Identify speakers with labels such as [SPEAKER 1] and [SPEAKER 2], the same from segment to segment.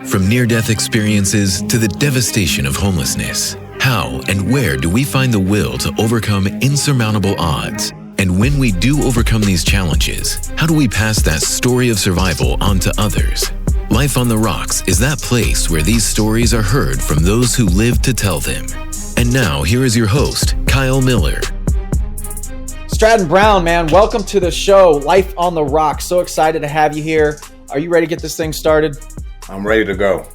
[SPEAKER 1] From near-death experiences to the devastation of homelessness, how and where do we find the will to overcome insurmountable odds? And when we do overcome these challenges, how do we pass that story of survival on to others? Life on the Rocks is that place where these stories are heard from those who live to tell them. And now, here is your host, Kyle Miller.
[SPEAKER 2] Stratton Brown, man, welcome to the show, Life on the Rocks. So excited to have you here. Are you ready to get this thing started?
[SPEAKER 3] I'm ready to go.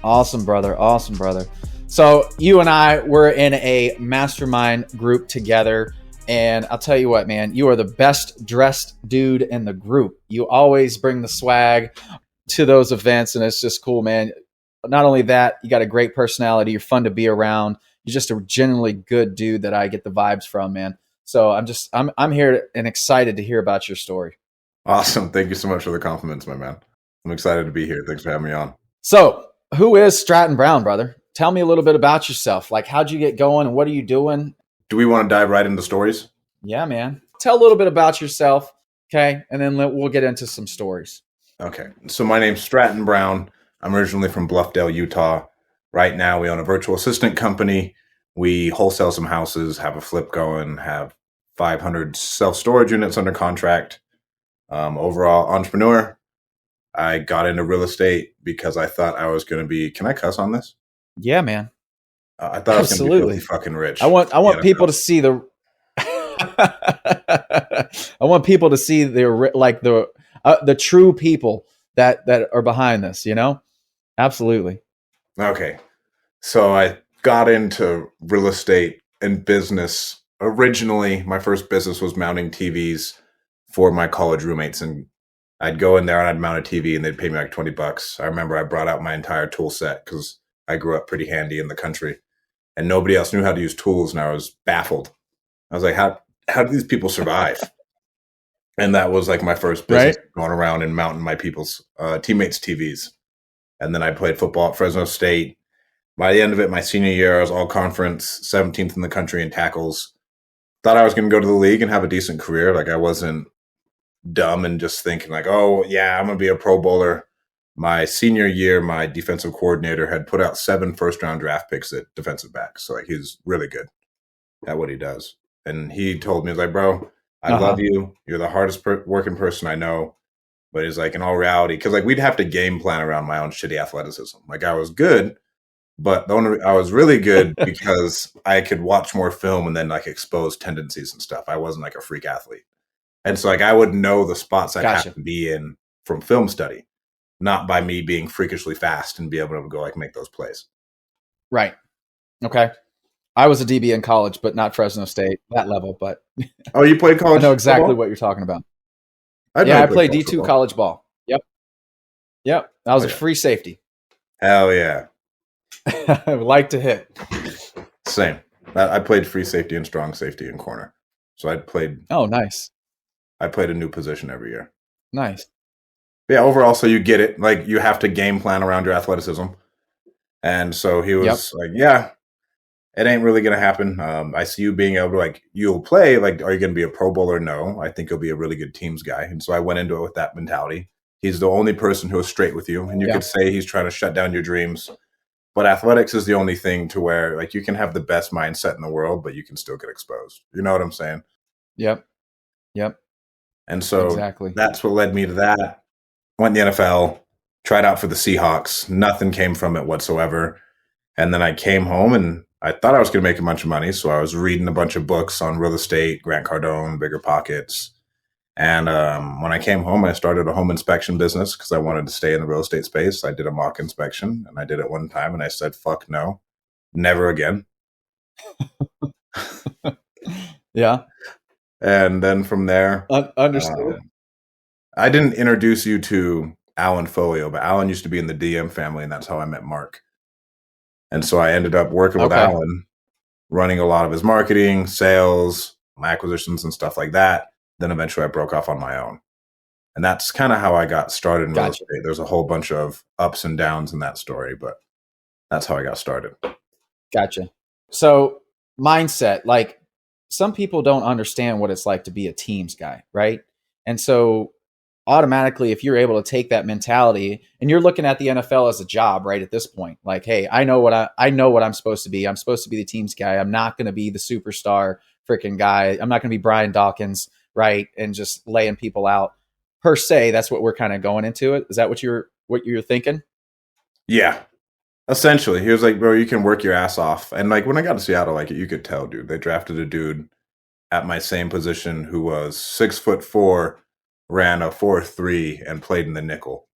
[SPEAKER 2] Awesome, brother. Awesome, brother. So you and I were in a mastermind group together. And I'll tell you what, man, you are the best dressed dude in the group. You always bring the swag to those events, and it's just cool, man. Not only that, you got a great personality. You're fun to be around. You're just a genuinely good dude that I get the vibes from, man. So I'm here and excited to hear about your story.
[SPEAKER 3] Awesome. Thank you so much for the compliments, my man. I'm excited to be here. Thanks for having me on.
[SPEAKER 2] So who is Stratton Brown, brother? Tell me a little bit about yourself. Like, how'd you get going and what are you doing?
[SPEAKER 3] Do we want to dive right into stories?
[SPEAKER 2] Yeah, man. Tell a little bit about yourself, okay? And then we'll get into some stories.
[SPEAKER 3] Okay. So my name's Stratton Brown. I'm originally from Bluffdale, Utah. Right now, we own a virtual assistant company. We wholesale some houses, have a flip going, have 500 self-storage units under contract. Overall entrepreneur. I got into real estate because I thought I was going to be, can I cuss on this?
[SPEAKER 2] Yeah, man.
[SPEAKER 3] I thought I was going to be really fucking rich.
[SPEAKER 2] I want people to see the I want people to see the true people that are behind this, you know? Absolutely.
[SPEAKER 3] Okay. So I got into real estate and business. Originally, my first business was mounting TVs for my college roommates, and I'd go in there and I'd mount a TV and they'd pay me like $20. I remember I brought out my entire tool set because I grew up pretty handy in the country and nobody else knew how to use tools, and I was baffled. I was like, how do these people survive? And that was like my first business, right? Going around and mounting my people's teammates' TVs. And then I played football at Fresno State. By the end of it, my senior year, I was all conference, 17th in the country in tackles. Thought I was going to go to the league and have a decent career. Like, I wasn't dumb and just thinking like, oh yeah, I'm going to be a Pro Bowler. My senior year, my defensive coordinator had put out 7 first-round draft picks at defensive back. So like, he's really good at what he does. And he told me, he was like, bro, I love you. You're the hardest working person I know. But he's like, in all reality, because like we'd have to game plan around my own shitty athleticism. Like, I was good, but I was really good because I could watch more film and then like expose tendencies and stuff. I wasn't like a freak athlete. And so like I would know the spots I'd have to be in from film study, not by me being freakishly fast and be able to go like make those plays.
[SPEAKER 2] Right. Okay. I was a DB in college, but not Fresno State, that level. But
[SPEAKER 3] oh, you played college?
[SPEAKER 2] I know exactly
[SPEAKER 3] football?
[SPEAKER 2] what you're talking about.
[SPEAKER 3] I
[SPEAKER 2] played D2 football. College ball. Yep. I was a free safety.
[SPEAKER 3] Hell yeah.
[SPEAKER 2] I would like to hit.
[SPEAKER 3] Same. I played free safety and strong safety and corner. So I played.
[SPEAKER 2] Oh, nice. I
[SPEAKER 3] played a new position every year.
[SPEAKER 2] Nice.
[SPEAKER 3] Yeah, overall, so you get it. Like, you have to game plan around your athleticism. And so he was like, yeah, it ain't really going to happen. I see you being able to, like, you'll play. Like, are you going to be a Pro Bowler? No. I think you'll be a really good teams guy. And so I went into it with that mentality. He's the only person who is straight with you. And you could say he's trying to shut down your dreams. But athletics is the only thing to where, like, you can have the best mindset in the world, but you can still get exposed. You know what I'm saying?
[SPEAKER 2] Yep.
[SPEAKER 3] And so
[SPEAKER 2] exactly.
[SPEAKER 3] That's what led me to that. Went in the NFL, tried out for the Seahawks. Nothing came from it whatsoever. And then I came home and I thought I was going to make a bunch of money. So I was reading a bunch of books on real estate, Grant Cardone, Bigger Pockets. And when I came home, I started a home inspection business because I wanted to stay in the real estate space. I did a mock inspection and I did it one time and I said, fuck no, never again.
[SPEAKER 2] Yeah.
[SPEAKER 3] And then from there,
[SPEAKER 2] understood.
[SPEAKER 3] I didn't introduce you to Alan Folio, but Alan used to be in the DM family, and that's how I met Mark. And so I ended up working with Alan, running a lot of his marketing, sales, acquisitions, and stuff like that. Then eventually I broke off on my own. And that's kind of how I got started in real estate. There's a whole bunch of ups and downs in that story, but that's how I got started.
[SPEAKER 2] Gotcha. So mindset, like, some people don't understand what it's like to be a teams guy, right? And so automatically, if you're able to take that mentality and you're looking at the NFL as a job, right? At this point, like, hey, I know what I'm supposed to be. I'm supposed to be the team's guy. I'm not going to be the superstar freaking guy. I'm not going to be Brian Dawkins, right? And just laying people out per se. That's what we're kind of going into it. Is that what you're thinking?
[SPEAKER 3] Yeah. Essentially, he was like, bro, you can work your ass off. And like when I got to Seattle, like you could tell, dude, they drafted a dude at my same position who was 6'4", ran a 4.3 and played in the nickel.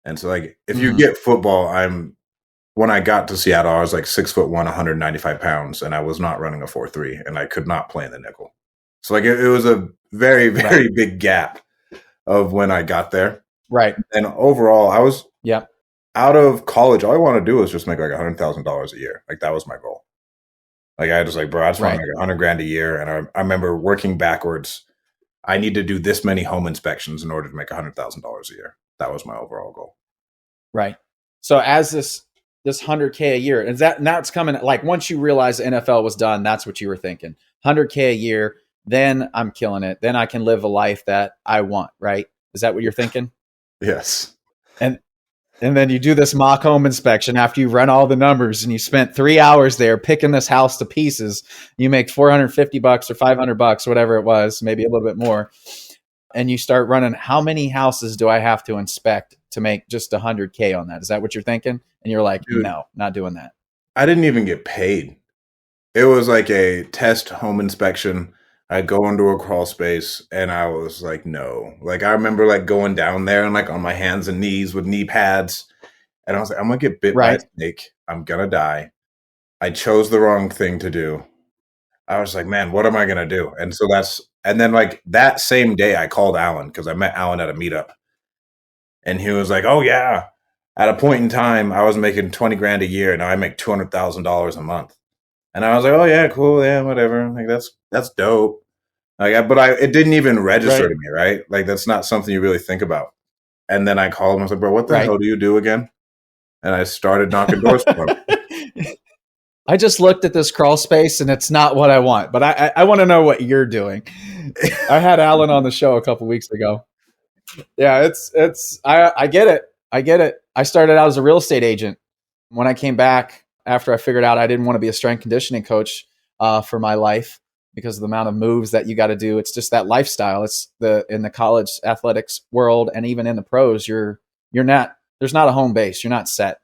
[SPEAKER 3] And so like if you get football, when I got to Seattle, I was like 6'1", 195 pounds, and I was not running a 4.3, and I could not play in the nickel. So like it was a very, very big gap of when I got there.
[SPEAKER 2] Right.
[SPEAKER 3] And overall, I was out of college. All I want to do is just make like $100,000 a year. Like that was my goal. Like I just like, bro, I just want to make $100,000 a year. And I remember working backwards. I need to do this many home inspections in order to make $100,000 a year. That was my overall goal.
[SPEAKER 2] Right. So as this $100K a year, is that now it's coming like once you realize the NFL was done, that's what you were thinking. $100K a year, then I'm killing it. Then I can live a life that I want, right? Is that what you're thinking?
[SPEAKER 3] Yes.
[SPEAKER 2] And then you do this mock home inspection after you run all the numbers and you spent 3 hours there picking this house to pieces. You make $450 or $500, whatever it was, maybe a little bit more. And you start running, how many houses do I have to inspect to make just $100K on that? Is that what you're thinking? And you're like, dude, no, not doing that.
[SPEAKER 3] I didn't even get paid. It was like a test home inspection. I'd go into a crawl space and I was like, no. Like I remember like going down there and like on my hands and knees with knee pads. And I was like, I'm going to get bit by a snake. I'm going to die. I chose the wrong thing to do. I was like, man, what am I going to do? And so and then like that same day I called Alan because I met Alan at a meetup. And he was like, oh yeah. At a point in time, I was making $20,000 a year. Now I make $200,000 a month. And I was like, oh yeah, cool. Yeah, whatever. Like that's dope. Like, it didn't even register to me, right? Like that's not something you really think about. And then I called him. I was like, bro, what the hell do you do again? And I started knocking doors for him.
[SPEAKER 2] I just looked at this crawl space and it's not what I want, but I want to know what you're doing. I had Alan on the show a couple weeks ago. Yeah, I get it. I get it. I started out as a real estate agent. When I came back after I figured out I didn't want to be a strength conditioning coach for my life because of the amount of moves that you got to do. It's just that lifestyle. It's in the college athletics world and even in the pros, there's not a home base. You're not set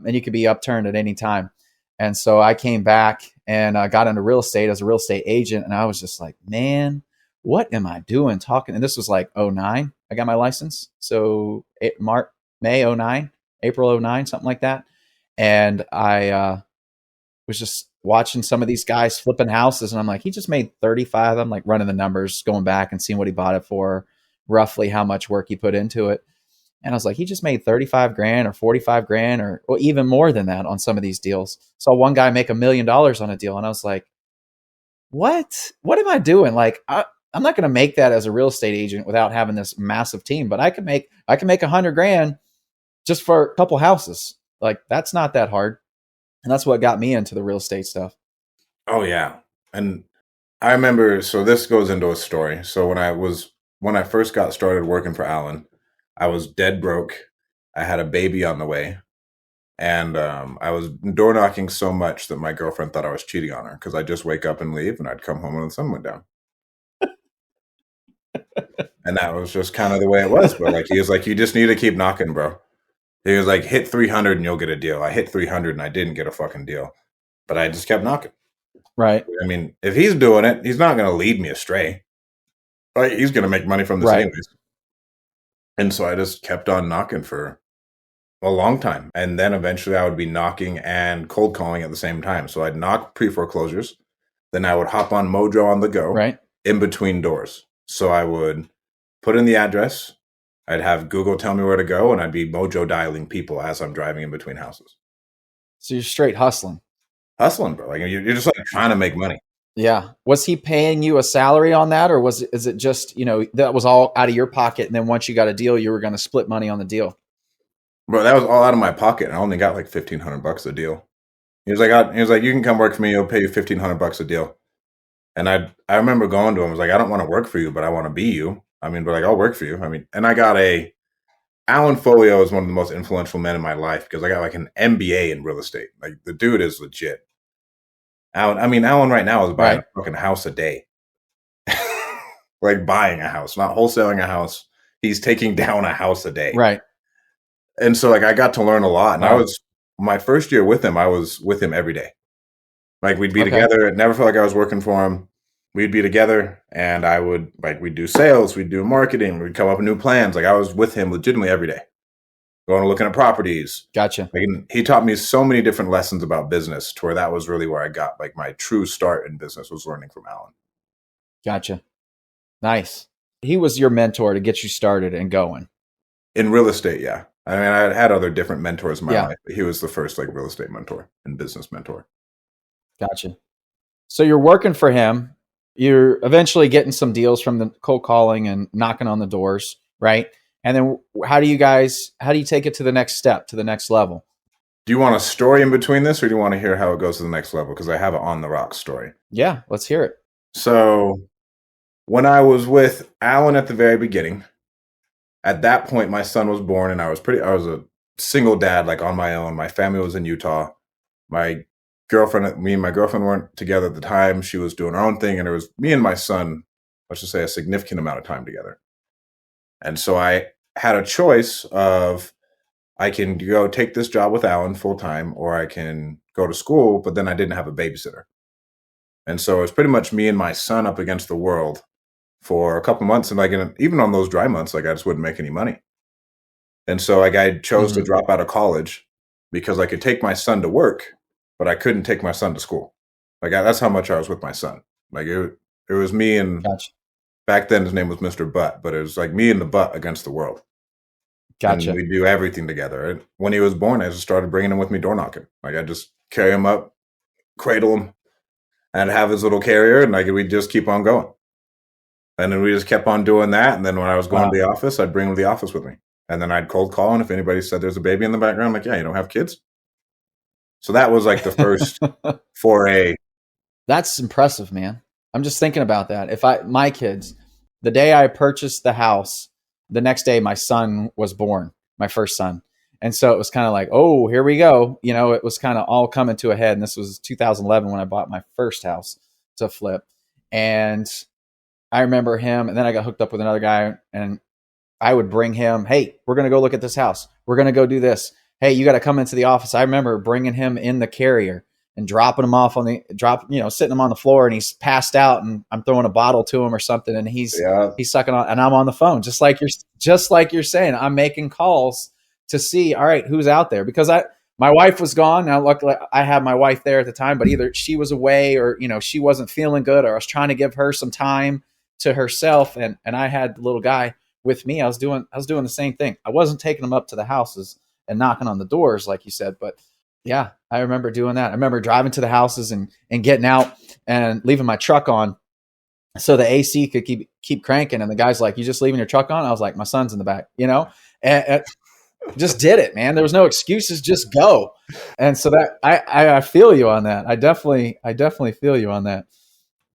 [SPEAKER 2] and you could be upturned at any time. And so I came back and I got into real estate as a real estate agent. And I was just like, man, what am I doing talking? And this was like 2009. I got my license. So May 2009, April 2009, something like that. And I was just watching some of these guys flipping houses. And I'm like, he just made 35. I'm like running the numbers, going back and seeing what he bought it for, roughly how much work he put into it. And I was like, he just made $35,000 or $45,000 or even more than that on some of these deals. Saw one guy make $1 million on a deal. And I was like, what am I doing? Like, I'm not going to make that as a real estate agent without having this massive team, but I can make $100,000 just for a couple houses. Like that's not that hard. And that's what got me into the real estate stuff.
[SPEAKER 3] Oh yeah. And I remember, so this goes into a story. So when I first got started working for Alan, I was dead broke. I had a baby on the way. And I was door knocking so much that my girlfriend thought I was cheating on her because I'd just wake up and leave and I'd come home when the sun went down. And that was just kind of the way it was. But like he was like, you just need to keep knocking, bro. He was like, hit 300 and you'll get a deal. I hit 300 and I didn't get a fucking deal. But I just kept knocking.
[SPEAKER 2] Right.
[SPEAKER 3] I mean, if he's doing it, he's not going to lead me astray. Right? He's going to make money from this anyways. And so I just kept on knocking for a long time. And then eventually I would be knocking and cold calling at the same time. So I'd knock pre-foreclosures. Then I would hop on Mojo on the go in between doors. So I would put in the address. I'd have Google tell me where to go. And I'd be Mojo dialing people as I'm driving in between houses.
[SPEAKER 2] So you're straight hustling.
[SPEAKER 3] Hustling, bro. Like you're just like trying to make money.
[SPEAKER 2] Yeah. Was he paying you a salary on that? Or is it just, that was all out of your pocket? And then once you got a deal, you were going to split money on the deal?
[SPEAKER 3] Bro, that was all out of my pocket. I only got like $1,500 a deal. He was like, you can come work for me. I'll pay you $1,500 a deal. And I remember going to him. I was like, I don't want to work for you, but I want to be you. I mean, but like, I'll work for you. I mean, and I got Alan Folio is one of the most influential men in my life because I got like an MBA in real estate. Like the dude is legit. Alan right now is buying
[SPEAKER 2] Right.
[SPEAKER 3] a fucking house a day. Like buying a house, not wholesaling a house. He's taking down a house a day.
[SPEAKER 2] Right.
[SPEAKER 3] And so like I got to learn a lot. And
[SPEAKER 2] Wow.
[SPEAKER 3] my first year with him, I was with him every day. Like we'd be
[SPEAKER 2] Okay.
[SPEAKER 3] together. It never felt like I was working for him. We'd be together and we'd do sales, we'd do marketing, we'd come up with new plans. Like I was with him legitimately every day, going and looking at properties.
[SPEAKER 2] Gotcha.
[SPEAKER 3] Like, he taught me so many different lessons about business to where that was really where I got like my true start in business was learning from Alan.
[SPEAKER 2] Gotcha. Nice. He was your mentor to get you started and going.
[SPEAKER 3] In real estate, yeah. I mean, I had other different mentors in my
[SPEAKER 2] Yeah.
[SPEAKER 3] life, but he was the first like real estate mentor and business mentor.
[SPEAKER 2] Gotcha. So you're working for him. You're eventually getting some deals from the cold calling and knocking on the doors, right? And then how do you take it to the next step, to the next level?
[SPEAKER 3] Do you want a story in between this, or do you want to hear how it goes to the next level? Because I have an on the rocks story.
[SPEAKER 2] Yeah, let's hear it.
[SPEAKER 3] So when I was with Alan at the very beginning, at that point, my son was born and I was a single dad, like on my own. My family was in Utah. Me and my girlfriend weren't together at the time. She was doing her own thing. And it was me and my son, let's just say a significant amount of time together. And so I had a choice of, I can go take this job with Alan full time, or I can go to school, but then I didn't have a babysitter. And so it was pretty much me and my son up against the world for a couple months. And like, even on those dry months, like I just wouldn't make any money. And so like I chose to drop out of college because I could take my son to work, but I couldn't take my son to school. Like that's how much I was with my son. Like it was me and
[SPEAKER 2] Gotcha.
[SPEAKER 3] back then his name was Mr. Butt, but it was like me and the butt against the world.
[SPEAKER 2] Gotcha.
[SPEAKER 3] And we do everything together. And when he was born, I just started bringing him with me door knocking. Like I just carry him up, cradle him, and have his little carrier, and like we'd just keep on going. And then we just kept on doing that. And then when I was going to the office, I'd bring him to the office with me. And then I'd cold call, and if anybody said there's a baby in the background, I'm like, yeah, you don't have kids? So that was like the first foray.
[SPEAKER 2] That's impressive, man. I'm just thinking about that. My kids, the day I purchased the house, the next day my son was born, my first son. And so it was kind of like, oh, here we go. You know, it was kind of all coming to a head. And this was 2011 when I bought my first house to flip. And I remember him, and then I got hooked up with another guy, and I would bring him, hey, we're going to go look at this house. We're going to go do this. Hey, you got to come into the office. I remember bringing him in the carrier and dropping him off sitting him on the floor, and he's passed out, and I'm throwing a bottle to him or something, and he's sucking on, and I'm on the phone, just like you're saying. I'm making calls to see, all right, who's out there, because my wife was gone. Now, luckily, I had my wife there at the time, but either she was away or she wasn't feeling good, or I was trying to give her some time to herself, and I had the little guy with me. I was doing the same thing. I wasn't taking them up to the houses and knocking on the doors like you said, but yeah, I remember doing that. I remember driving to the houses and getting out and leaving my truck on so the AC could keep cranking. And the guy's like, "You just leaving your truck on?" I was like, "My son's in the back," and just did it, man. There was no excuses, just go. And so that I feel you on that. I definitely feel you on that.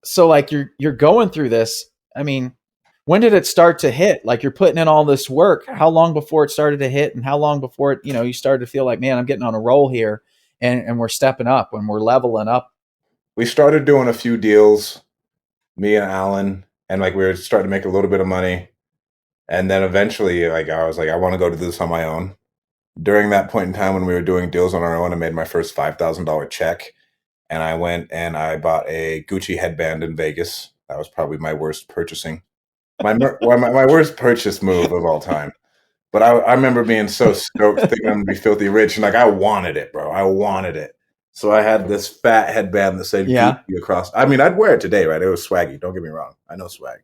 [SPEAKER 2] So like you're going through this. I mean, when did it start to hit? Like you're putting in all this work. How long before it started to hit, and how long before it, you started to feel like, man, I'm getting on a roll here, and we're stepping up and we're leveling up?
[SPEAKER 3] We started doing a few deals, me and Alan, and like we were starting to make a little bit of money. And then eventually, like I was like, I want to go do this on my own. During that point in time when we were doing deals on our own, I made my first $5,000 check. And I went and I bought a Gucci headband in Vegas. That was probably my worst purchasing. My worst purchase move of all time. But I remember being so stoked, thinking I'm going to be filthy rich. And like, I wanted it, bro. I wanted it. So I had this fat headband that said Gucci across. I mean, I'd wear it today, right? It was swaggy. Don't get me wrong. I know swag.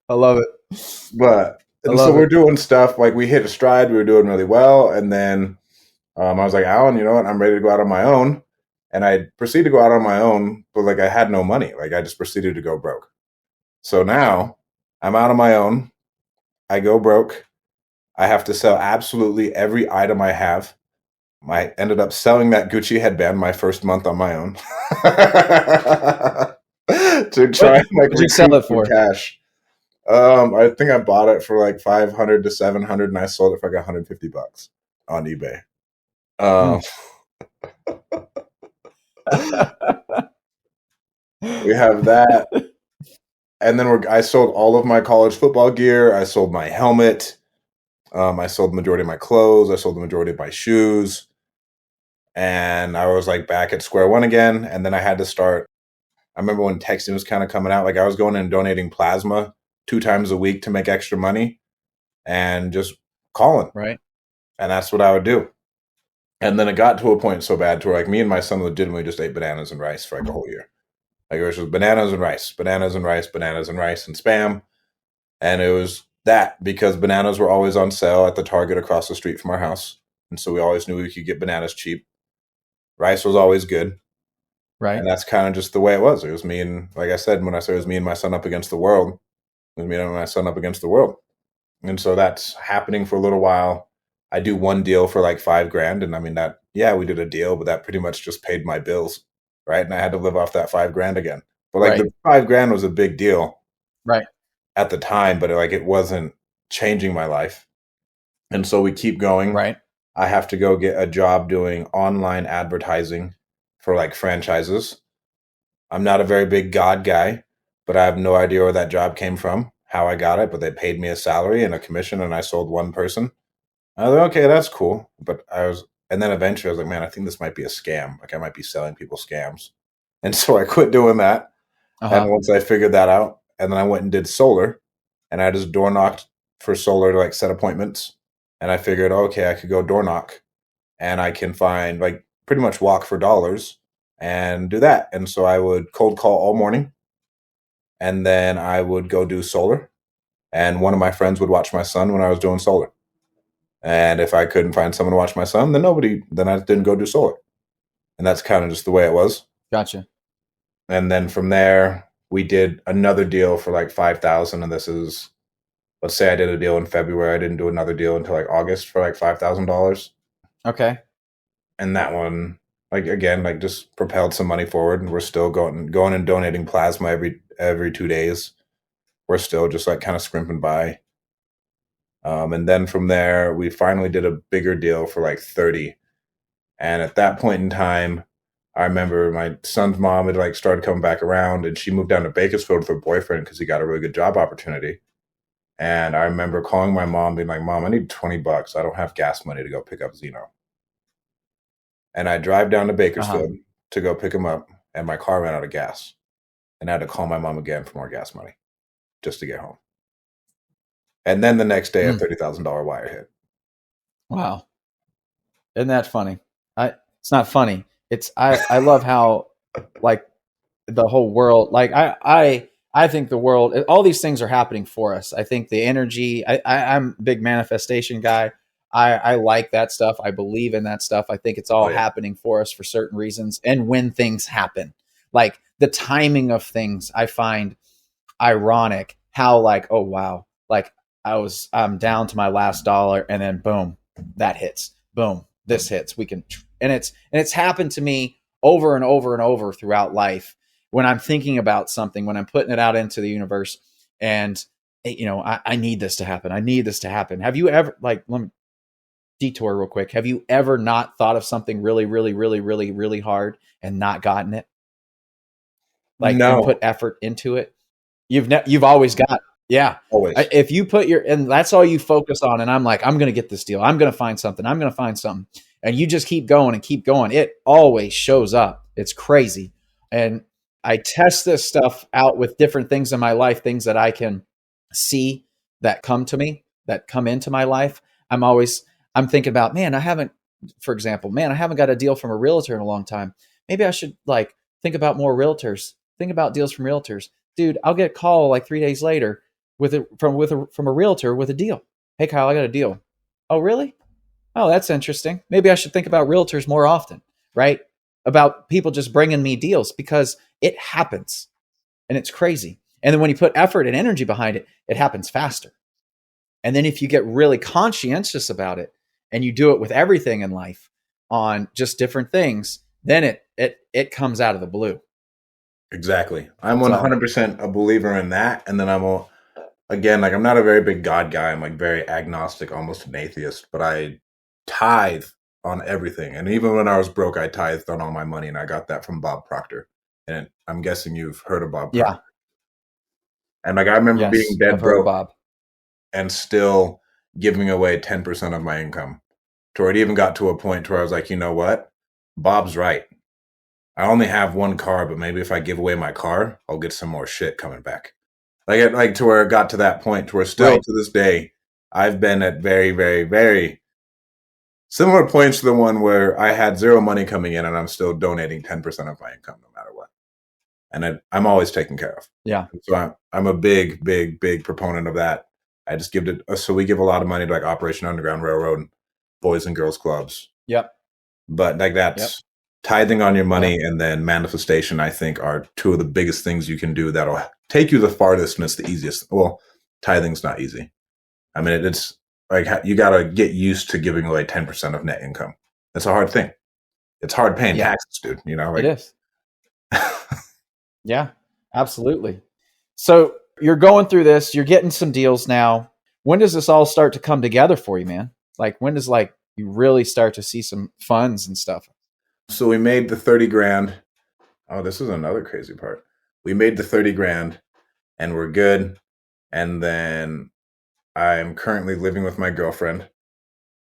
[SPEAKER 2] I love it.
[SPEAKER 3] But so we're doing stuff like we hit a stride. We were doing really well. And then I was like, Alan, you know what? I'm ready to go out on my own. And I proceeded to go out on my own, but like I had no money. Like I just proceeded to go broke. So now I'm out on my own. I go broke. I have to sell absolutely every item I have. I ended up selling that Gucci headband my first month on my own to try and like
[SPEAKER 2] What'd you sell
[SPEAKER 3] recoup
[SPEAKER 2] it
[SPEAKER 3] some
[SPEAKER 2] for?
[SPEAKER 3] cash. I think I bought it for like 500 to 700, and I sold it for like $150 on eBay. Um, we have that, and then I sold all of my college football gear. I sold my helmet. I sold the majority of my clothes. I sold the majority of my shoes, and I was like back at square one again. And then I had to start. I remember when texting was kind of coming out. Like I was going and donating plasma 2 times a week to make extra money, and just calling.
[SPEAKER 2] Right.
[SPEAKER 3] And that's what I would do. And then it got to a point so bad to where like me and my son legitimately just ate bananas and rice for like a whole year. Like it was just bananas and rice, bananas and rice, bananas and rice and Spam. And it was that because bananas were always on sale at the Target across the street from our house. And so we always knew we could get bananas cheap. Rice was always good.
[SPEAKER 2] Right.
[SPEAKER 3] And that's kind of just the way it was. It was me and, like I said, when I said it was me and my son up against the world, it was me and my son up against the world. And so that's happening for a little while. I do one deal for like $5,000. And I mean that, yeah, we did a deal, but that pretty much just paid my bills. Right. And I had to live off that $5,000 again. But like the $5,000 was a big deal.
[SPEAKER 2] Right.
[SPEAKER 3] At the time, but it wasn't changing my life. And so we keep going.
[SPEAKER 2] Right.
[SPEAKER 3] I have to go get a job doing online advertising for like franchises. I'm not a very big God guy, but I have no idea where that job came from, how I got it, but they paid me a salary and a commission and I sold one person. I was like, okay, that's cool. And then eventually I was like, man, I think this might be a scam. Like I might be selling people scams. And so I quit doing that. And once I figured that out, and then I went and did solar, and I just door knocked for solar to like set appointments. And I figured, okay, I could go door knock and I can find like pretty much walk for dollars and do that. And so I would cold call all morning, and then I would go do solar. And one of my friends would watch my son when I was doing solar. And if I couldn't find someone to watch my son, then I didn't go do solar. And that's kind of just the way it was.
[SPEAKER 2] Gotcha.
[SPEAKER 3] And then from there, we did another deal for like 5,000. And this is, let's say I did a deal in February. I didn't do another deal until like August for like $5,000.
[SPEAKER 2] Okay.
[SPEAKER 3] And that one, like again, like just propelled some money forward. And we're still going and donating plasma every 2 days. We're still just like kind of scrimping by. And then from there, we finally did a bigger deal for like 30. And at that point in time, I remember my son's mom had like started coming back around, and she moved down to Bakersfield with her boyfriend because he got a really good job opportunity. And I remember calling my mom, being like, "Mom, I need $20. I don't have gas money to go pick up Zeno." And I drive down to Bakersfield to go pick him up, and my car ran out of gas. And I had to call my mom again for more gas money just to get home. And then the next day, a $30,000 wire hit. Wow.
[SPEAKER 2] Isn't that funny? It's not funny. I love how like the whole world, like I think the world, all these things are happening for us. I think the energy, I'm a big manifestation guy. I like that stuff. I believe in that stuff. I think it's all happening for us for certain reasons. And when things happen, like the timing of things, I find ironic how like, oh, wow. Like I'm down to my last dollar and then boom, that hits. Boom, this hits. And it's happened to me over and over and over throughout life when I'm thinking about something, when I'm putting it out into the universe and, you know, I need this to happen. I need this to happen. Have you ever, like, let me detour real quick. Have you ever not thought of something really, really, really, really, really hard and not gotten it? Like, no. And put effort into it? You've always got, yeah.
[SPEAKER 3] Always.
[SPEAKER 2] If you put and that's all you focus on. And I'm like, I'm going to get this deal. I'm going to find something. I'm going to find something. And you just keep going and keep going. It always shows up. It's crazy. And I test this stuff out with different things in my life, things that I can see that come to me, that come into my life. I'm thinking about, for example, I haven't got a deal from a realtor in a long time. Maybe I should like think about more realtors, think about deals from realtors. Dude, I'll get a call like 3 days later from a realtor with a deal. Hey, Kyle, I got a deal. Oh, really? Oh, that's interesting. Maybe I should think about realtors more often, right? About people just bringing me deals because it happens and it's crazy. And then when you put effort and energy behind it, it happens faster. And then if you get really conscientious about it and you do it with everything in life, on just different things, then it comes out of the blue.
[SPEAKER 3] Exactly. I'm 100% a believer in that. And then again, like I'm not a very big God guy. I'm like very agnostic, almost an atheist, but I tithe on everything. And even when I was broke, I tithed on all my money, and I got that from Bob Proctor. And I'm guessing you've heard of Bob Proctor. And like I remember being dead broke
[SPEAKER 2] Bob.
[SPEAKER 3] and still giving away 10% of my income. To where it even got to a point where I was like, you know what? Bob's right. I only have one car, but maybe if I give away my car, I'll get some more shit coming back. Like to where it got to that point to where still to this day, I've been at very, very, very similar points to the one where I had zero money coming in and I'm still donating 10% of my income no matter what. And I'm always taken care of.
[SPEAKER 2] Yeah.
[SPEAKER 3] So I'm a big, big, big proponent of that. I just give it. So we give a lot of money to like Operation Underground Railroad, Boys and Girls Clubs.
[SPEAKER 2] Yep.
[SPEAKER 3] But like that's tithing on your money and then manifestation, I think, are two of the biggest things you can do that'll take you the farthest, and it's the easiest. Well, tithing's not easy. I mean, it's like you got to get used to giving away 10% of net income. It's a hard thing. It's hard paying taxes, dude. You know, like,
[SPEAKER 2] it is. Yeah, absolutely. So you're going through this, you're getting some deals now. When does this all start to come together for you, man? Like when does like you really start to see some funds and stuff?
[SPEAKER 3] So we made the 30 grand. Oh, this is another crazy part. We made the 30 grand and we're good. And then I'm currently living with my girlfriend.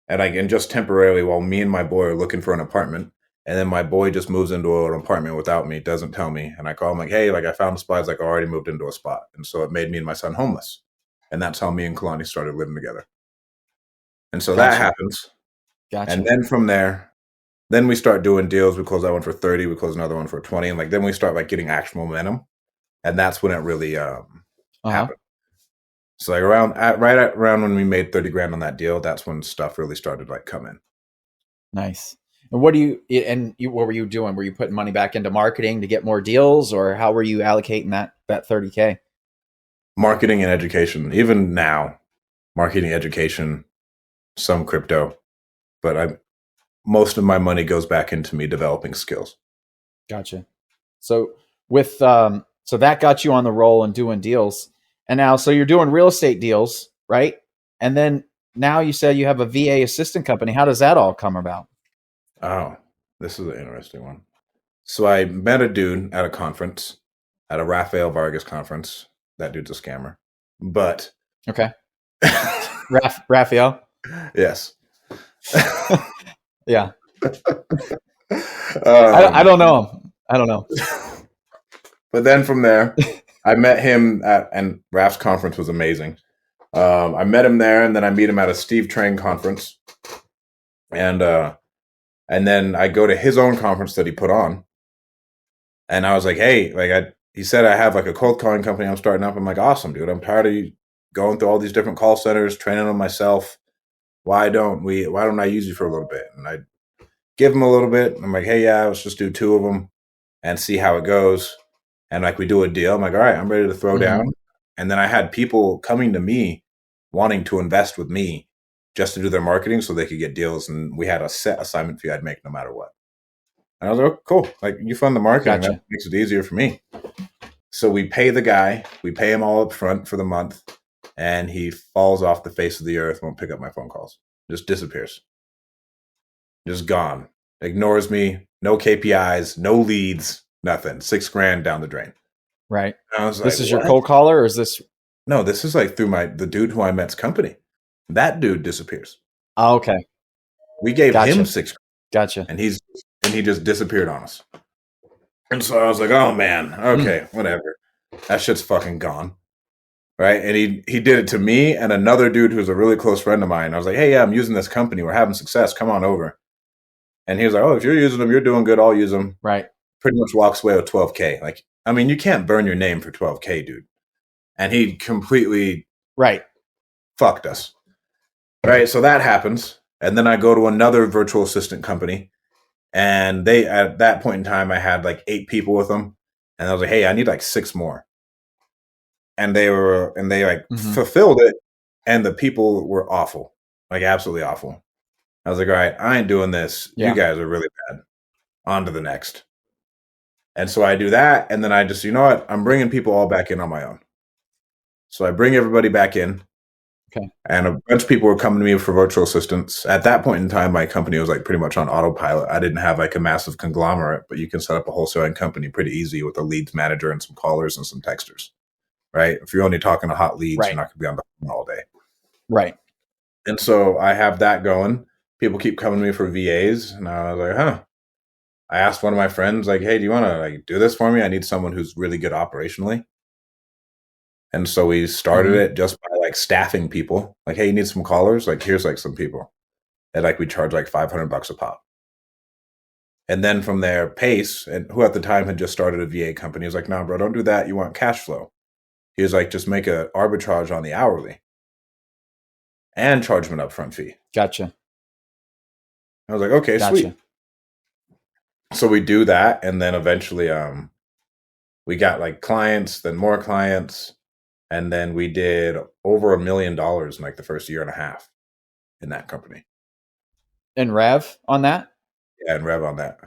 [SPEAKER 3] And I can just temporarily while me and my boy are looking for an apartment. And then my boy just moves into an apartment without me, doesn't tell me. And I call him like, hey, like I found a spot. He's like, I already moved into a spot. And so it made me and my son homeless. And that's how me and Kalani started living together. And so that happens.
[SPEAKER 2] Gotcha.
[SPEAKER 3] And then from there, then we start doing deals. We close that one for 30. We close another one for 20. And like, then we start like getting actual momentum. And that's when it really happened. So like around when we made 30 grand on that deal, that's when stuff really started like coming.
[SPEAKER 2] Nice. And what were you doing? Were you putting money back into marketing to get more deals, or how were you allocating that 30K?
[SPEAKER 3] Marketing and education. Even now, marketing, education, some crypto, but most of my money goes back into me developing skills.
[SPEAKER 2] Gotcha. So with so that got you on the roll and doing deals. And now, so you're doing real estate deals, right? And then now you said you have a VA assistant company. How does that all come about?
[SPEAKER 3] Oh, this is an interesting one. So I met a dude at a conference, at a Rafael Vargas conference. That dude's a scammer. But
[SPEAKER 2] okay. Raphael?
[SPEAKER 3] Yes.
[SPEAKER 2] Yeah. I don't know him. I don't know.
[SPEAKER 3] But then from there, I met him and Raf's conference was amazing. I met him there, and then I meet him at a Steve Train conference. And then I go to his own conference that he put on. And I was like, hey, like he said, I have like a cold calling company I'm starting up. I'm like, awesome, dude. I'm tired of you going through all these different call centers, training them myself. Why don't I use you for a little bit? And I give him a little bit. I'm like, hey, yeah, let's just do 2 of them and see how it goes. And like we do a deal. I'm like, all right, I'm ready to throw down. And then I had people coming to me wanting to invest with me just to do their marketing so they could get deals. And we had a set assignment fee I'd make no matter what. And I was like, oh, cool. Like you fund the marketing. Gotcha. That makes it easier for me. So we pay the guy. We pay him all up front for the month. And he falls off the face of the earth, won't pick up my phone calls. Just disappears. Just gone. Ignores me. No KPIs, no leads, nothing. $6,000 down the drain.
[SPEAKER 2] Right.
[SPEAKER 3] And I was
[SPEAKER 2] this is what? Your cold caller, or is this?
[SPEAKER 3] No, this is like through the dude who I met's company. That dude disappears.
[SPEAKER 2] Oh, okay.
[SPEAKER 3] We gave him $6,000.
[SPEAKER 2] Gotcha.
[SPEAKER 3] And he just disappeared on us. And so I was like, oh man, okay, whatever. That shit's fucking gone. Right. And he did it to me and another dude who's a really close friend of mine. I was like, hey, yeah, I'm using this company. We're having success. Come on over. And he was like, oh, if you're using them, you're doing good. I'll use them.
[SPEAKER 2] Right.
[SPEAKER 3] Pretty much walks away with $12K. Like, I mean, you can't burn your name for $12K, dude. And he completely fucked us. Right. So that happens. And then I go to another virtual assistant company. And they, at that point in time, I had like 8 people with them. And I was like, hey, I need like 6 more. And they fulfilled it. And the people were awful, like absolutely awful. I was like, all right, I ain't doing this.
[SPEAKER 2] Yeah.
[SPEAKER 3] You guys are really bad. On to the next. And so I do that. And then I just, you know what? I'm bringing people all back in on my own. So I bring everybody back in.
[SPEAKER 2] Okay.
[SPEAKER 3] And a bunch of people were coming to me for virtual assistants. At that point in time, my company was like pretty much on autopilot. I didn't have like a massive conglomerate, but you can set up a wholesaling company pretty easy with a leads manager and some callers and some texters, right? If you're only talking to hot leads,
[SPEAKER 2] Right.
[SPEAKER 3] you're not going to be on the phone all day.
[SPEAKER 2] Right.
[SPEAKER 3] And so I have that going. People keep coming to me for VAs. And I was like, huh. I asked one of my friends, like, hey, do you want to like do this for me? I need someone who's really good operationally. And so we started it just by like staffing people. Like, hey, you need some callers? Like, here's like some people. And like we charge like $500 a pop. And then from there, Pace, and who at the time had just started a VA company, was like, no, bro, don't do that. You want cash flow. He was like, just make an arbitrage on the hourly and charge them an upfront fee.
[SPEAKER 2] Gotcha.
[SPEAKER 3] I was like, okay, sweet. So we do that, and then eventually we got like clients, then more clients, and then we did over $1 million in like the first year and a half in that company.
[SPEAKER 2] And rev on that?
[SPEAKER 3] Yeah, and rev on that.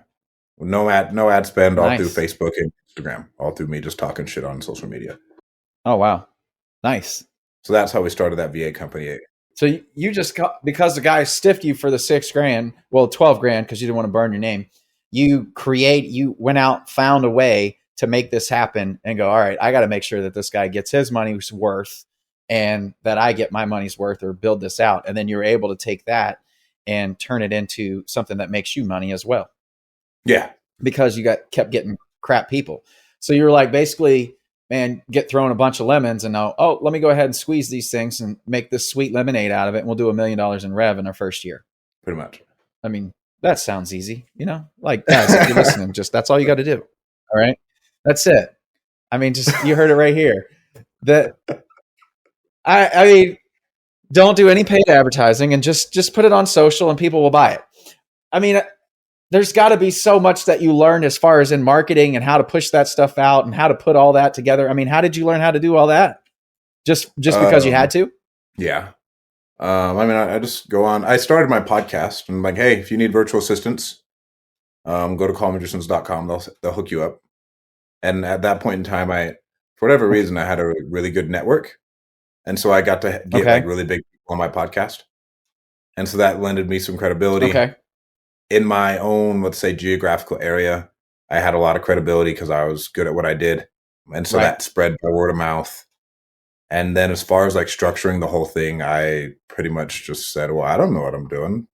[SPEAKER 3] No ad spend, all through Facebook and Instagram, all through me just talking shit on social media.
[SPEAKER 2] Oh wow. Nice.
[SPEAKER 3] So that's how we started that VA company.
[SPEAKER 2] So you just got, because the guy stiffed you for the $6,000, well, $12,000 because you didn't want to burn your name. You went out, found a way to make this happen and go, all right, I got to make sure that this guy gets his money's worth and that I get my money's worth or build this out. And then you're able to take that and turn it into something that makes you money as well.
[SPEAKER 3] Yeah.
[SPEAKER 2] Because you kept getting crap people. So you're like, basically, man, get thrown a bunch of lemons and now, oh, let me go ahead and squeeze these things and make this sweet lemonade out of it. And we'll do $1 million in rev in our first year.
[SPEAKER 3] Pretty much.
[SPEAKER 2] I mean, that sounds easy, like guys, if you're listening, just, that's all you got to do. All right. That's it. I mean, just, you heard it right here. I mean, don't do any paid advertising and just put it on social and people will buy it. I mean, there's got to be so much that you learned as far as in marketing and how to push that stuff out and how to put all that together. I mean, how did you learn how to do all that? Just because you had to?
[SPEAKER 3] Yeah. I mean, I just go on. I started my podcast and I'm like, hey, if you need virtual assistants, go to callmagicians.com. They'll hook you up. And at that point in time, for whatever reason, I had a really good network. And so I got to get like really big people on my podcast. And so that lended me some credibility. In my own, let's say, geographical area. I had a lot of credibility because I was good at what I did. And so that spread by word of mouth. And then as far as like structuring the whole thing, I pretty much just said, well, I don't know what I'm doing.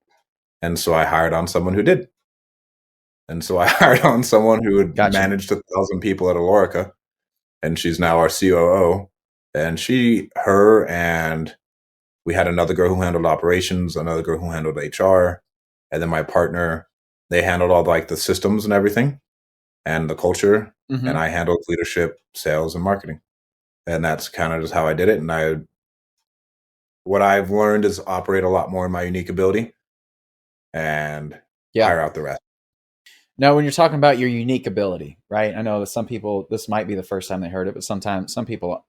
[SPEAKER 3] And so I hired on someone who did. And so I hired on someone who had managed 1,000 people at Alorica. And she's now our COO. And her and we had another girl who handled operations, another girl who handled HR. And then my partner, they handled all like the systems and everything and the culture. And I handled leadership, sales, and marketing. And that's kind of just how I did it. And what I've learned is operate a lot more in my unique ability and hire out the rest.
[SPEAKER 2] Now, when you're talking about your unique ability, right? I know that some people, this might be the first time they heard it, but sometimes some people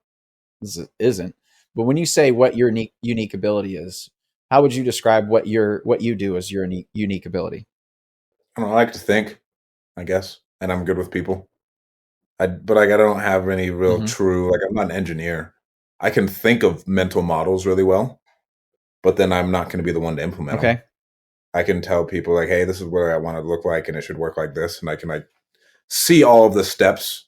[SPEAKER 2] this isn't. But when you say what your unique ability is, how would you describe what you do as your unique ability?
[SPEAKER 3] I like to think, I guess, and I'm good with people. But I don't have any real true, like I'm not an engineer. I can think of mental models really well, but then I'm not going to be the one to implement them. I can tell people like, hey, this is what I want it to look like and it should work like this. And I can like see all of the steps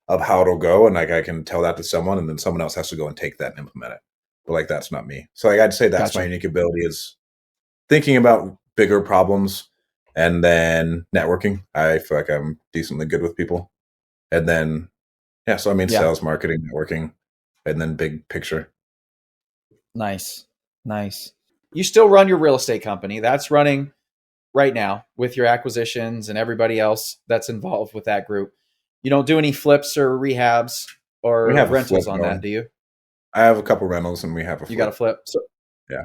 [SPEAKER 3] of how it'll go. And like, I can tell that to someone and then someone else has to go and take that and implement it. But like, that's not me. So like, I'd say that's my unique ability is thinking about bigger problems and then networking. I feel like I'm decently good with people. And then, so I mean, sales, marketing, networking, and then big picture.
[SPEAKER 2] Nice. You still run your real estate company. That's running right now with your acquisitions and everybody else that's involved with that group. You don't do any flips or rehabs or rentals on that, do you?
[SPEAKER 3] I have a couple rentals and we have a flip.
[SPEAKER 2] You got a flip? So,
[SPEAKER 3] yeah.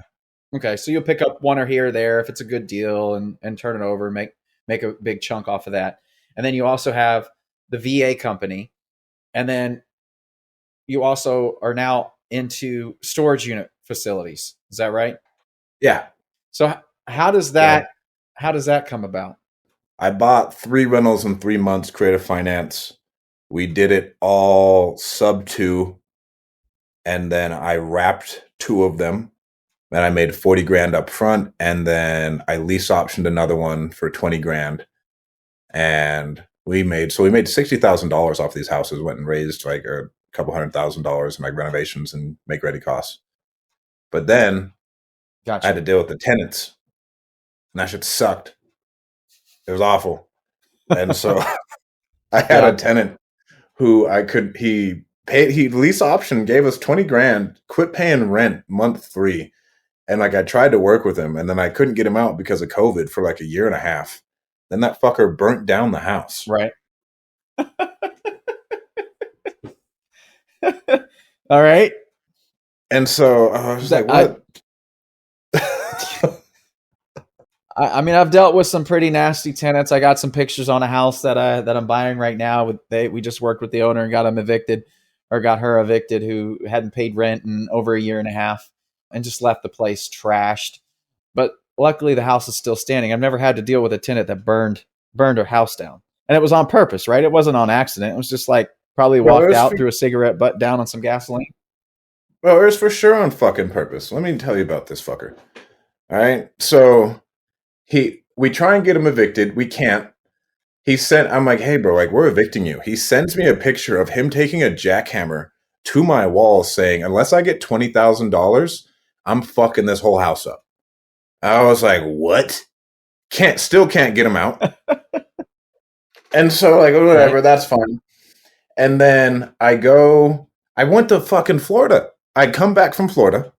[SPEAKER 2] Okay. So you'll pick up one or here or there if it's a good deal and turn it over, make a big chunk off of that. And then you also have the VA company. And then you also are now into storage unit facilities. Is that right?
[SPEAKER 3] Yeah.
[SPEAKER 2] So How does that come about?
[SPEAKER 3] I bought 3 rentals in 3 months, creative finance. We did it all sub 2, and then I wrapped 2 of them. And I made 40 grand up front, and then I lease optioned another one for 20 grand. And we made $60,000 off these houses, went and raised like a couple $100,000 in like renovations and make ready costs. But then
[SPEAKER 2] Gotcha.
[SPEAKER 3] I had to deal with the tenants, and that shit sucked. It was awful. And so I had a tenant who he lease option, gave us 20 grand, quit paying rent month 3. And like I tried to work with him, and then I couldn't get him out because of COVID for like a year and a half. Then that fucker burnt down the house.
[SPEAKER 2] Right. All right.
[SPEAKER 3] And so I was like, what?
[SPEAKER 2] I mean, I've dealt with some pretty nasty tenants. I got some pictures on a house that I'm buying right now. We just worked with the owner and got him evicted, or got her evicted, who hadn't paid rent in over a year and a half, and just left the place trashed. But luckily, the house is still standing. I've never had to deal with a tenant that burned her house down, and it was on purpose, right? It wasn't on accident. It was just like probably walked out, threw a cigarette butt down on some gasoline.
[SPEAKER 3] Well, it was for sure on fucking purpose. Let me tell you about this fucker. All right, so we try and get him evicted. We can't. I'm like, hey, bro, like, we're evicting you. He sends me a picture of him taking a jackhammer to my wall saying, unless I get $20,000, I'm fucking this whole house up. I was like, what? Still can't get him out. And so like, whatever, right. That's fine. And then I went to fucking Florida. I'd come back from Florida,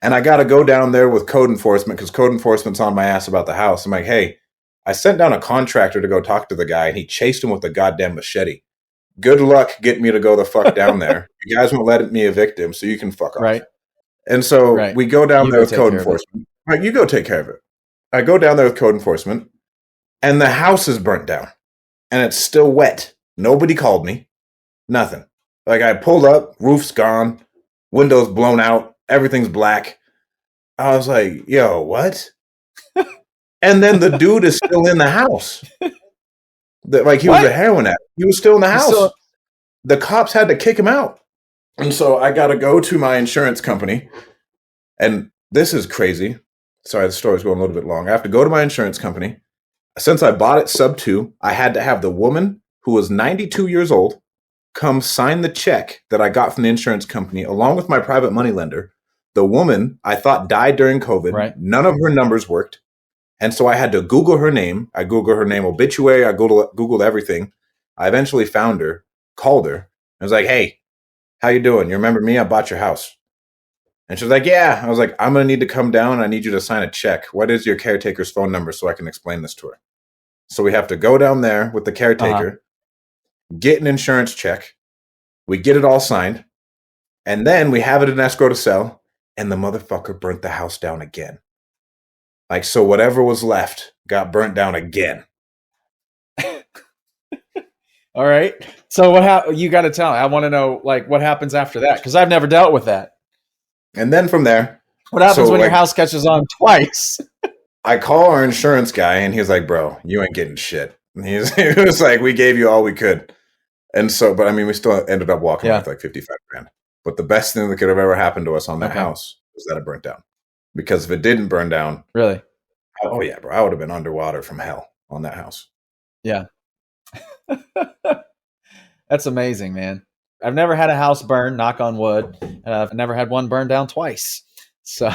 [SPEAKER 3] and I got to go down there with code enforcement, because code enforcement's on my ass about the house. I'm like, hey, I sent down a contractor to go talk to the guy, and he chased him with a goddamn machete. Good luck getting me to go the fuck down there. You guys won't let me evict him, so you can fuck off.
[SPEAKER 2] Right.
[SPEAKER 3] And so we go down there with code enforcement. Right, you go take care of it. I go down there with code enforcement, and the house is burnt down, and it's still wet. Nobody called me. Nothing. Like, I pulled up, roof's gone, windows blown out, everything's black. I was like, yo, what? And then the dude is still in the house. Like, he was a heroin addict. He was still in the house. The cops had to kick him out. And so I got to go to my insurance company. And this is crazy. Sorry, the story's going a little bit long. I have to go to my insurance company. Since I bought it sub 2, I had to have the woman, who was 92 years old, come sign the check that I got from the insurance company, along with my private money lender. The woman, I thought, died during COVID.
[SPEAKER 2] Right.
[SPEAKER 3] None of her numbers worked. And so I had to Google her name. I Googled her name obituary. I Googled everything. I eventually found her, called her. I was like, hey, how you doing? You remember me? I bought your house. And she was like, yeah. I was like, I'm going to need to come down. I need you to sign a check. What is your caretaker's phone number so I can explain this to her? So we have to go down there with the caretaker, get an insurance check. We get it all signed. And then we have it in escrow to sell. And the motherfucker burnt the house down again. Like, so whatever was left got burnt down again.
[SPEAKER 2] All right. So you got to tell me. I want to know, like, what happens after that, because I've never dealt with that.
[SPEAKER 3] And then from there,
[SPEAKER 2] what happens when your house catches on twice?
[SPEAKER 3] I call our insurance guy, and he's like, bro, you ain't getting shit. And he was like, we gave you all we could. And so, but I mean, we still ended up walking with like 55 grand. But the best thing that could have ever happened to us on that house was that it burnt down. Because if it didn't burn down,
[SPEAKER 2] really?
[SPEAKER 3] Oh yeah, bro, I would have been underwater from hell on that house.
[SPEAKER 2] Yeah. That's amazing, man. I've never had a house burn, knock on wood, and I've never had one burn down twice. So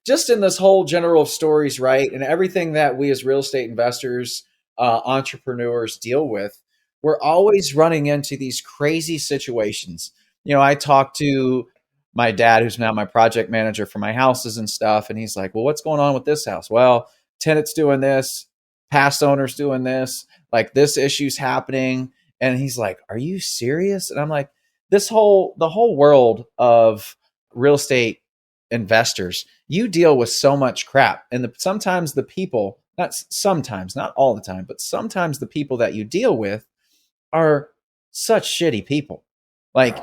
[SPEAKER 2] just in this whole general stories, right? And everything that we as real estate investors, entrepreneurs deal with, we're always running into these crazy situations. You know, I talked to my dad, who's now my project manager for my houses and stuff. And he's like, well, what's going on with this house? Well, tenant's doing this, past owner's doing this, like this issue's happening. And he's like, are you serious? And I'm like, the whole world of real estate investors, you deal with so much crap. And sometimes the people, not all the time, but sometimes the people that you deal with are such shitty people. Like,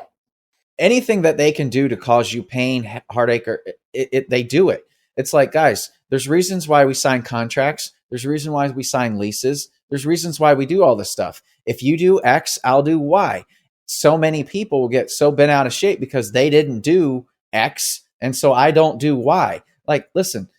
[SPEAKER 2] anything that they can do to cause you pain, heartache, or they do it. It's like, guys, there's reasons why we sign contracts. There's reasons why we sign leases. There's reasons why we do all this stuff. If you do X, I'll do Y. So many people will get so bent out of shape because they didn't do X, and so I don't do Y. Like, listen,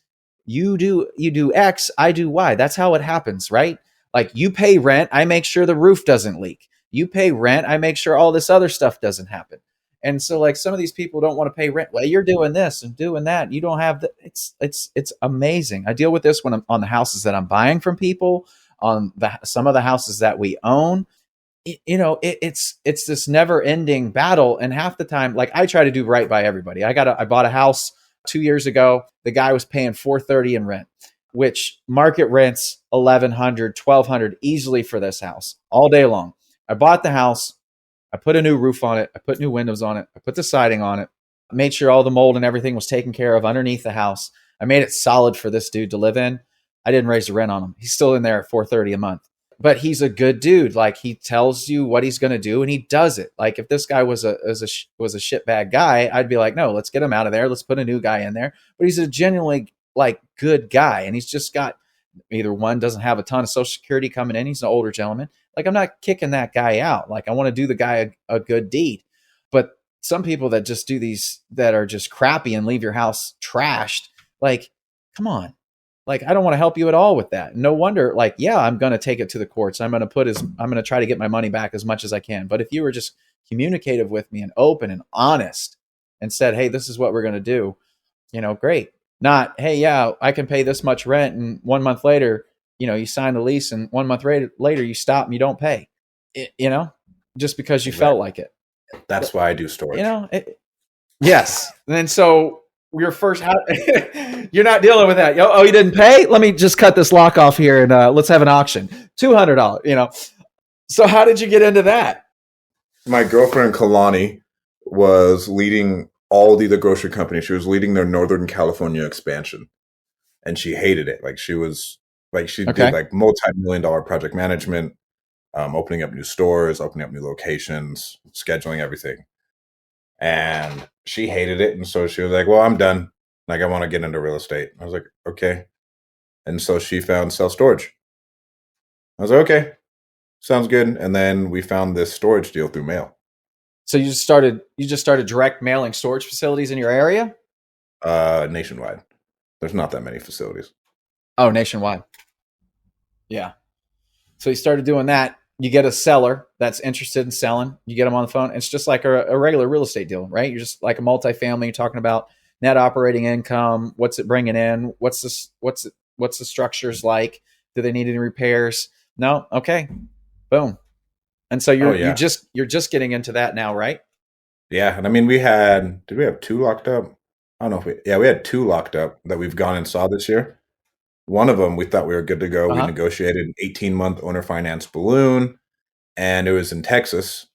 [SPEAKER 2] you do X, I do Y. That's how it happens, right? Like, you pay rent, I make sure the roof doesn't leak. You pay rent, I make sure all this other stuff doesn't happen. And so, like, some of these people don't want to pay rent. Well, you're doing this and doing that. You don't have the. It's amazing. I deal with this when I'm on the houses that I'm buying from people, on some of the houses that we own. It's this never ending battle. And half the time, like, I try to do right by everybody. I bought a house 2 years ago. The guy was paying $430 in rent, which market rents $1,100, $1,200 easily for this house all day long. I bought the house. I put a new roof on it. I put new windows on it. I put the siding on it. I made sure all the mold and everything was taken care of underneath the house. I made it solid for this dude to live in. I didn't raise the rent on him. He's still in there at $430 a month. But he's a good dude. Like, he tells you what he's going to do, and he does it. Like, if this guy was a shitbag guy, I'd be like, no, let's get him out of there. Let's put a new guy in there. But he's a genuinely, like, good guy, and he's just got either one, doesn't have a ton of Social Security coming in. He's an older gentleman. Like, I'm not kicking that guy out. Like, I want to do the guy a good deed. But some people that just do these that are just crappy and leave your house trashed, like, come on. Like, I don't want to help you at all with that. No wonder, like, yeah, I'm going to take it to the courts. I'm going to try to get my money back as much as I can. But if you were just communicative with me and open and honest and said, hey, this is what we're going to do, great. Not, hey, yeah, I can pay this much rent. And 1 month later, you sign the lease, and 1 month later you stop and you don't pay, just because you felt like it.
[SPEAKER 3] That's why I do storage.
[SPEAKER 2] Yes. And so your first house, you're not dealing with that. Oh, you didn't pay? Let me just cut this lock off here and let's have an auction. $200, So how did you get into that?
[SPEAKER 3] My girlfriend Kalani was leading all the grocery companies. She was leading their Northern California expansion, and she hated it. Like, she did like multi-million-dollar project management, opening up new stores, opening up new locations, scheduling everything. And she hated it. And so she was like, well, I'm done. Like, I want to get into real estate. I was like, okay. And so she found self-storage. I was like, okay, sounds good. And then we found this storage deal through mail.
[SPEAKER 2] So you just started direct mailing storage facilities in your area?
[SPEAKER 3] Nationwide. There's not that many facilities.
[SPEAKER 2] Oh, nationwide. Yeah. So you started doing that. You get a seller that's interested in selling. You get them on the phone. It's just like a regular real estate deal, right? You're just like a multifamily. You're talking about net operating income. What's it bringing in? What's the structures like? Do they need any repairs? No. Okay. Boom. And so you're just getting into that now, right?
[SPEAKER 3] Yeah. And I mean, did we have 2 locked up? I don't know we had 2 locked up that we've gone and saw this year. One of them, we thought we were good to go. We negotiated an 18-month owner finance balloon, and it was in Texas.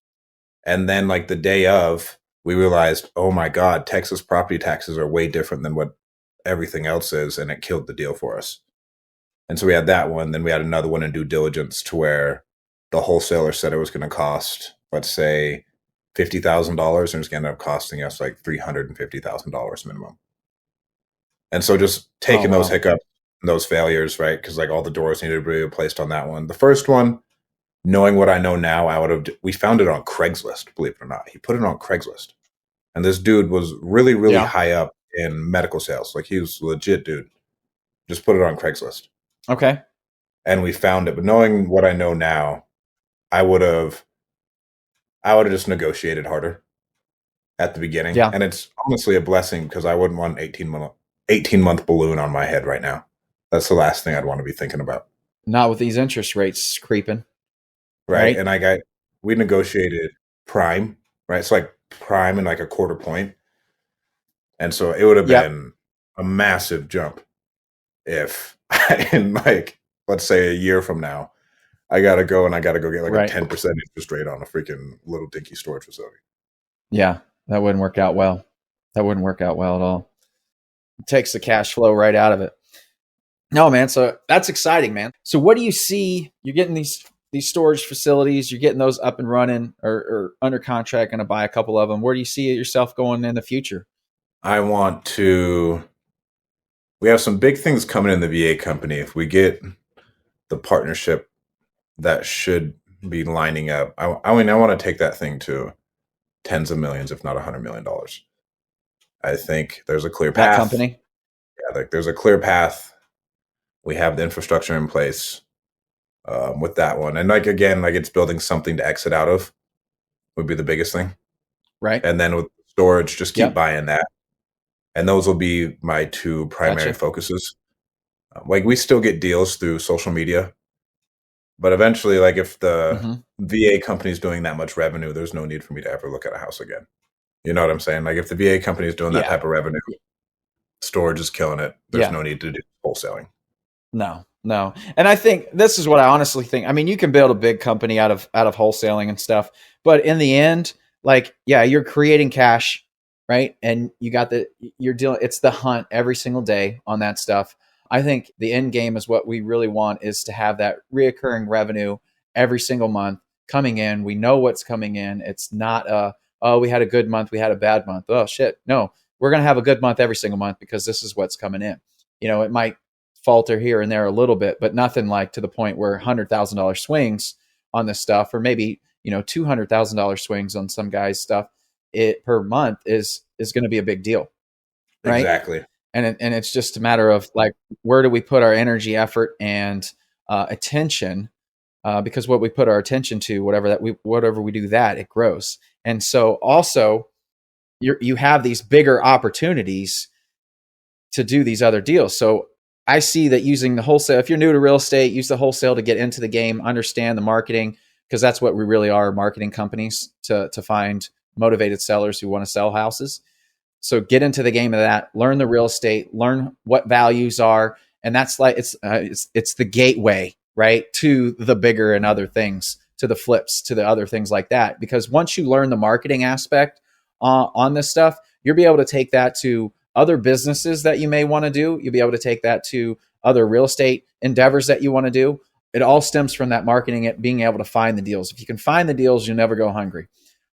[SPEAKER 3] And then, like, the day of, we realized, oh my God, Texas property taxes are way different than what everything else is, and it killed the deal for us. And so we had that one. Then we had another one in due diligence to where the wholesaler said it was going to cost, let's say, $50,000, and it's going to end up costing us like $350,000 minimum. And so just taking those hiccups, those failures, right? Because like all the doors needed to be replaced on that one. The first one, knowing what I know now, we found it on Craigslist, believe it or not. He put it on Craigslist. And this dude was really, really high up in medical sales. Like, he was a legit dude. Just put it on Craigslist.
[SPEAKER 2] Okay.
[SPEAKER 3] And we found it. But knowing what I know now, I would have just negotiated harder at the beginning. Yeah. And it's honestly a blessing, because I wouldn't want an 18-month balloon on my head right now. That's the last thing I'd want to be thinking about.
[SPEAKER 2] Not with these interest rates creeping.
[SPEAKER 3] Right. And we negotiated prime, right? It's like prime and like a quarter point. And so it would have been a massive jump if in like, let's say a year from now, I got to go get like a 10% interest rate on a freaking little dinky storage facility.
[SPEAKER 2] Yeah. That wouldn't work out well. That wouldn't work out well at all. It takes the cash flow right out of it. No, man. So that's exciting, man. So what do you see? You're getting these storage facilities, you're getting those up and running or under contract, going to buy a couple of them. Where do you see yourself going in the future?
[SPEAKER 3] I want to, we have some big things coming in the VA company. If we get the partnership that should be lining up, I mean, I want to take that thing to tens of millions, if not $100 million. I think there's a clear
[SPEAKER 2] That
[SPEAKER 3] path.
[SPEAKER 2] company?
[SPEAKER 3] Yeah, like there's a clear path. We have the infrastructure in place with that one. And like, again, like it's building something to exit out of would be the biggest thing.
[SPEAKER 2] Right.
[SPEAKER 3] And then with storage, just keep
[SPEAKER 2] Yep.
[SPEAKER 3] buying that. And those will be my two primary
[SPEAKER 2] Gotcha.
[SPEAKER 3] focuses. Like we still get deals through social media, but eventually, like if the VA company is doing that much revenue, there's no need for me to ever look at a house again. You know what I'm saying? Like if the VA company is doing that type of revenue, storage is killing it. There's no need to do wholesaling.
[SPEAKER 2] No. And I think this is what I honestly think. I mean, you can build a big company out of wholesaling and stuff, but in the end, like, yeah, you're creating cash, right? And you're dealing, it's the hunt every single day on that stuff. I think the end game is what we really want is to have that reoccurring revenue every single month coming in. We know what's coming in. It's not oh, we had a good month, we had a bad month. Oh shit. No, we're going to have a good month every single month because this is what's coming in. You know, it might falter here and there a little bit, but nothing like to the point where $100,000 swings on this stuff, or maybe, you know, $200,000 swings on some guy's stuff per month is going to be a big deal. Right?
[SPEAKER 3] Exactly.
[SPEAKER 2] And it's just a matter of like, where do we put our energy, effort, and attention? Because what we put our attention to, whatever we do, that it grows. And so also you have these bigger opportunities to do these other deals. So I see that using the wholesale, if you're new to real estate, use the wholesale to get into the game, understand the marketing, because that's what we really are, marketing companies to find motivated sellers who want to sell houses. So get into the game of that, learn the real estate, learn what values are. And that's like, it's the gateway, right, to the bigger and other things, to the flips, to the other things like that. Because once you learn the marketing aspect on this stuff, you'll be able to take that to other businesses that you may want to do. You'll be able to take that to other real estate endeavors that you want to do. It all stems from that marketing, it being able to find the deals. If you can find the deals, you'll never go hungry.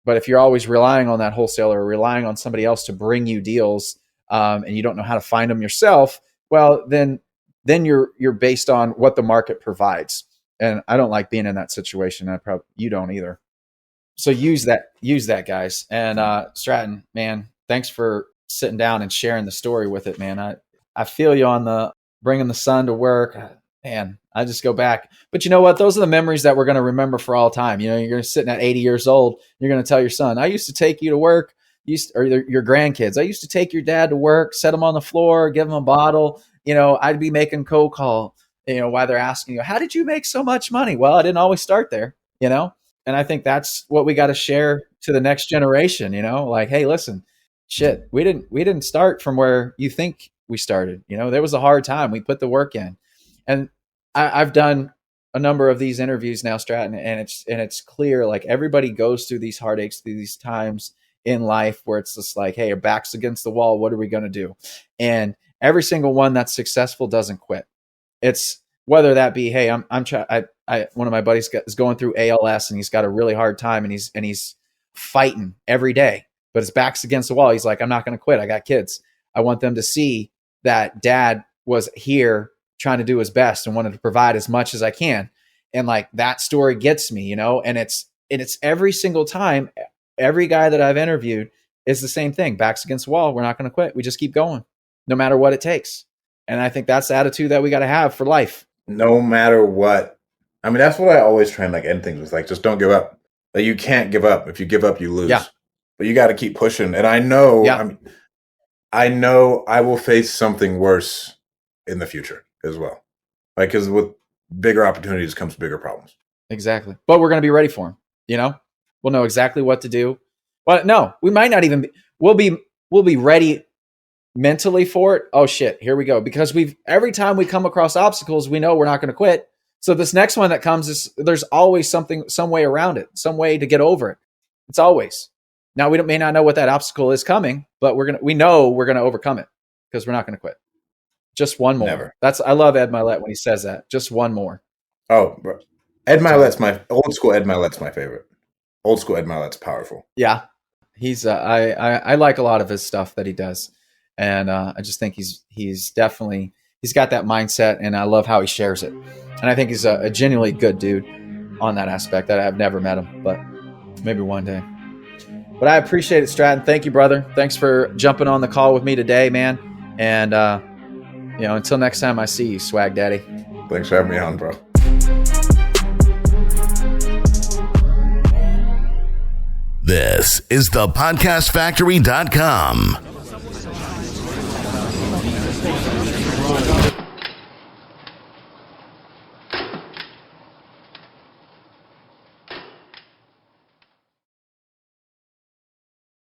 [SPEAKER 2] But if you're always relying on that wholesaler or relying on somebody else to bring you deals, and you don't know how to find them yourself, well, then you're based on what the market provides. And I don't like being in that situation. You don't either. So use that, guys. And Stratton, man, thanks for sitting down and sharing the story with it, man. I feel you on the bringing the son to work. Man, I just go back. But you know what? Those are the memories that we're going to remember for all time. You know, you're sitting at 80 years old. You're going to tell your son, I used to take you to work, or your grandkids. I used to take your dad to work, set him on the floor, give him a bottle. You know, I'd be making cold call, you know, while they're asking you, how did you make so much money? Well, I didn't always start there, you know? And I think that's what we got to share to the next generation, you know, like, hey, listen, shit, we didn't start from where you think we started. You know, there was a hard time. We put the work in. And I've done a number of these interviews now, Stratton, and it's clear, like, everybody goes through these heartaches, through these times in life where it's just like, hey, our back's against the wall. What are we going to do? And every single one that's successful doesn't quit. It's whether that be, hey, one of my buddies is going through ALS and he's got a really hard time and he's fighting every day, but his back's against the wall. He's like, I'm not going to quit. I got kids. I want them to see that dad was here trying to do his best and wanted to provide as much as I can. And like, that story gets me, you know, and it's every single time, every guy that I've interviewed is the same thing. Back's against the wall. We're not going to quit. We just keep going no matter what it takes. And I think that's the attitude that we got to have for life.
[SPEAKER 3] No matter what. I mean, that's what I always try and like end things with, like, just don't give up. Like, you can't give up. If you give up, you lose.
[SPEAKER 2] Yeah.
[SPEAKER 3] But you got to keep pushing. And I know,
[SPEAKER 2] Yeah.
[SPEAKER 3] I mean, I know I will face something worse in the future as well. Like, because with bigger opportunities comes bigger problems.
[SPEAKER 2] Exactly. But we're going to be ready for them. You know, we'll know exactly what to do. Well, no, we might not even be, we'll be ready mentally for it. Oh shit, here we go. Because every time we come across obstacles, we know we're not going to quit. So this next one that comes there's always some way around it, some way to get over it. It's always. Now we may not know what that obstacle is coming, but we know we're going to overcome it because we're not going to quit. Just one more.
[SPEAKER 3] Never.
[SPEAKER 2] I love Ed Mylett when he says that. Just one more.
[SPEAKER 3] Oh, bro. Ed Mylett's old school Ed Mylett's my favorite. Old school Ed Mylett's powerful.
[SPEAKER 2] Yeah. He's I like a lot of his stuff that he does. And I just think he's got that mindset, and I love how he shares it. And I think he's a genuinely good dude on that aspect. That I've never met him, but maybe one day. But I appreciate it, Stratton. Thank you, brother. Thanks for jumping on the call with me today, man. And until next time I see you, Swag Daddy.
[SPEAKER 3] Thanks for having me on, bro.
[SPEAKER 4] This is thepodcastfactory.com.